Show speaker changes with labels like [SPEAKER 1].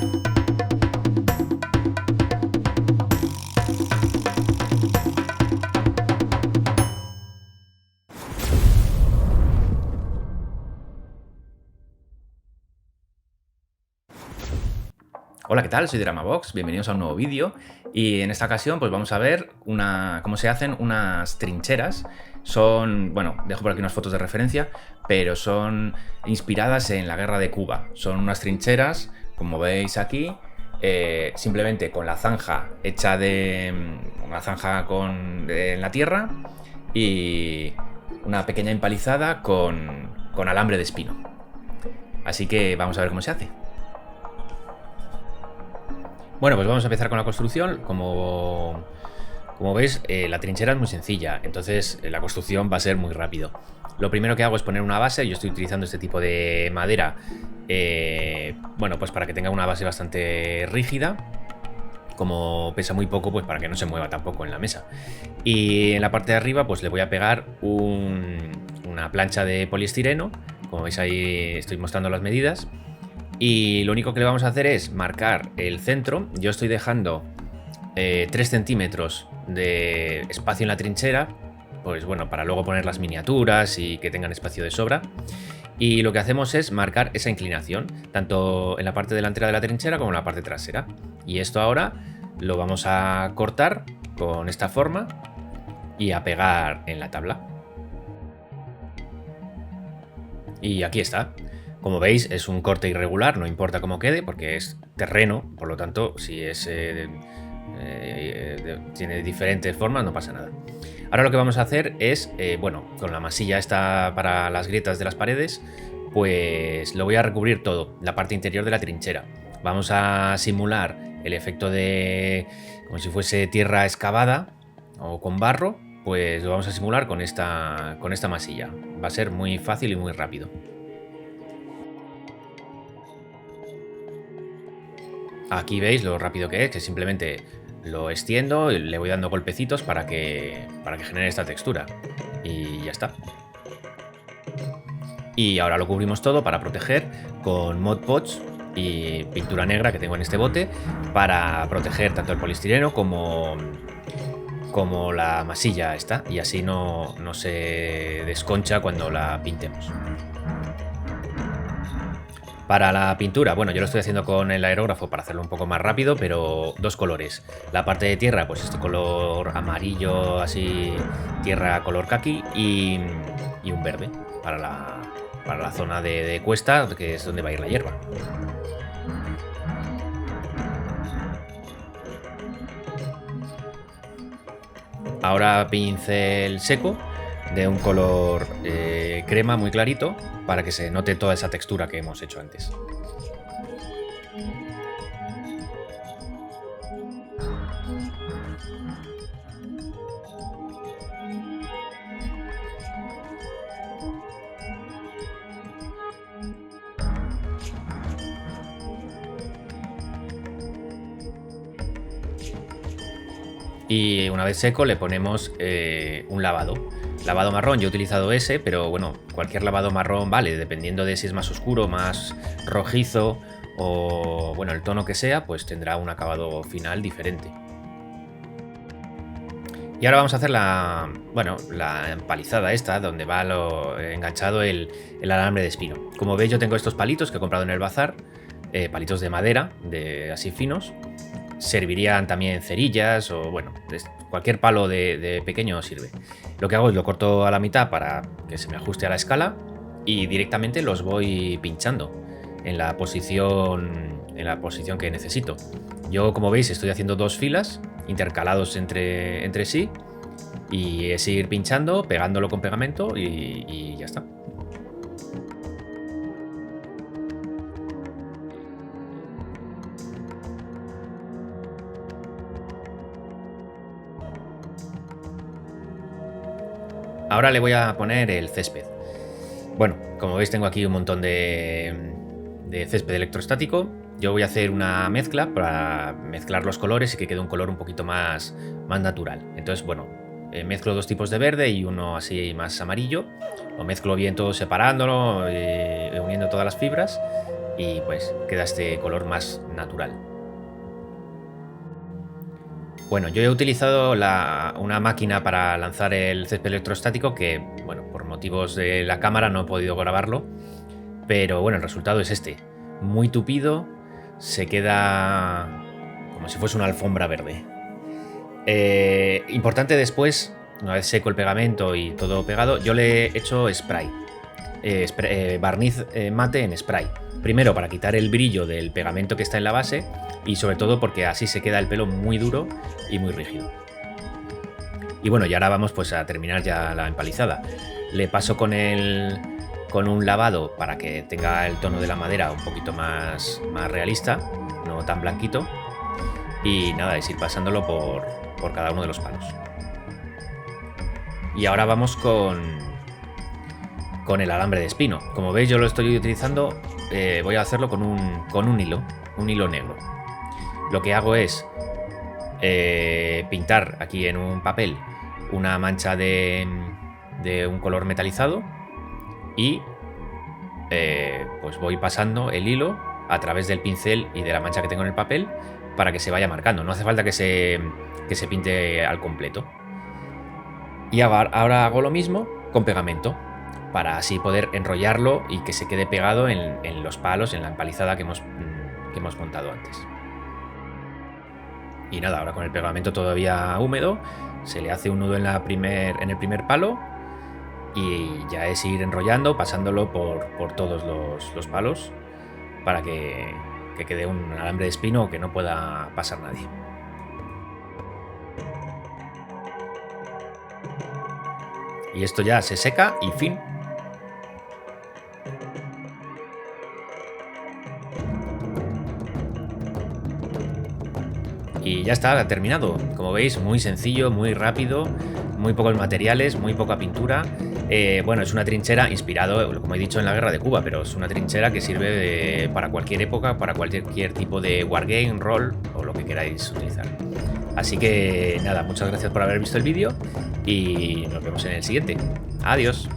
[SPEAKER 1] Hola, ¿qué tal? Soy Dramavox, bienvenidos a un nuevo vídeo y en esta ocasión pues vamos a ver cómo se hacen unas trincheras. Son, bueno, dejo por aquí unas fotos de referencia, pero son inspiradas en la guerra de Cuba. Son unas trincheras, como veis aquí, simplemente con la zanja hecha de una zanja en la tierra y una pequeña empalizada con alambre de espino. Así que vamos a ver cómo se hace. Bueno, pues vamos a empezar con la construcción. Como veis, la trinchera es muy sencilla, entonces la construcción va a ser muy rápido. Lo primero que hago es poner una base. Yo estoy utilizando este tipo de madera, bueno, pues para que tenga una base bastante rígida. Como pesa muy poco, pues para que no se mueva tampoco en la mesa. Y en la parte de arriba, pues le voy a pegar una plancha de poliestireno. Como veis ahí estoy mostrando las medidas. Y lo único que le vamos a hacer es marcar el centro. Yo estoy dejando 3 centímetros de espacio en la trinchera, pues bueno, para luego poner las miniaturas y que tengan espacio de sobra. Y lo que hacemos es marcar esa inclinación, tanto en la parte delantera de la trinchera como en la parte trasera. Y esto ahora lo vamos a cortar con esta forma y a pegar en la tabla. Y aquí está. Como veis, es un corte irregular, no importa cómo quede, porque es terreno, por lo tanto, si tiene diferentes formas, no pasa nada. Ahora lo que vamos a hacer es, bueno, con la masilla esta para las grietas de las paredes, pues lo voy a recubrir todo, la parte interior de la trinchera. Vamos a simular el efecto de como si fuese tierra excavada o con barro, pues lo vamos a simular con esta masilla. Va a ser muy fácil y muy rápido. Aquí veis lo rápido que es, que simplemente lo extiendo y le voy dando golpecitos para que genere esta textura. Y ya está. Y ahora lo cubrimos todo para proteger con Mod Podge y pintura negra que tengo en este bote para proteger tanto el poliestireno como la masilla esta, y así no se desconcha cuando la pintemos. Para la pintura, bueno, yo lo estoy haciendo con el aerógrafo para hacerlo un poco más rápido, pero dos colores. La parte de tierra, pues este color amarillo, así, tierra color caqui, y un verde para la zona de cuesta, que es donde va a ir la hierba. Ahora pincel seco de un color crema muy clarito para que se note toda esa textura que hemos hecho antes. Y una vez seco le ponemos un lavado. Lavado marrón, yo he utilizado ese, pero bueno, cualquier lavado marrón vale, dependiendo de si es más oscuro, más rojizo o bueno, el tono que sea, pues tendrá un acabado final diferente. Y ahora vamos a hacer la empalizada esta, donde va enganchado el alambre de espino. Como veis, yo tengo estos palitos que he comprado en el bazar, palitos de madera, así finos. Servirían también cerillas o bueno, cualquier palo de pequeño sirve. Lo que hago es lo corto a la mitad para que se me ajuste a la escala y directamente los voy pinchando en la posición que necesito. Yo, como veis, estoy haciendo dos filas intercalados entre sí y es ir pinchando, pegándolo con pegamento y ya está. Ahora le voy a poner el césped. Bueno, como veis tengo aquí un montón de césped electrostático. Yo voy a hacer una mezcla para mezclar los colores y que quede un color un poquito más natural. Entonces, bueno, mezclo dos tipos de verde y uno así más amarillo. Lo mezclo bien todo separándolo, uniendo todas las fibras. y pues queda este color más natural. Bueno, yo he utilizado una máquina para lanzar el césped electrostático que, bueno, por motivos de la cámara no he podido grabarlo, pero bueno, el resultado es este. Muy tupido, se queda como si fuese una alfombra verde. Importante después, una vez seco el pegamento y todo pegado, yo le he hecho spray, barniz mate en spray. Primero para quitar el brillo del pegamento que está en la base y sobre todo porque así se queda el pelo muy duro y muy rígido. Y bueno, y ahora vamos pues a terminar ya la empalizada. Le paso con un lavado para que tenga el tono de la madera un poquito más realista, no tan blanquito. Y nada, es ir pasándolo por cada uno de los palos. Y ahora vamos con el alambre de espino. Como veis, yo lo estoy utilizando, voy a hacerlo con un hilo negro. Lo que hago es pintar aquí en un papel una mancha de un color metalizado y pues voy pasando el hilo a través del pincel y de la mancha que tengo en el papel para que se vaya marcando. No hace falta que se pinte al completo. Y ahora hago lo mismo con pegamento, para así poder enrollarlo y que se quede pegado en los palos, en la empalizada que hemos montado antes. Y nada, ahora con el pegamento todavía húmedo, se le hace un nudo en el primer palo y ya es ir enrollando, pasándolo por todos los palos para que quede un alambre de espino que no pueda pasar nadie. Y esto ya se seca y fin. Y ya está, terminado. Como veis, muy sencillo, muy rápido, muy pocos materiales, muy poca pintura. Bueno, es una trinchera inspirado, como he dicho, en la guerra de Cuba, pero es una trinchera que sirve para cualquier época, para cualquier tipo de wargame, rol o lo que queráis utilizar. Así que nada, muchas gracias por haber visto el vídeo y nos vemos en el siguiente. Adiós.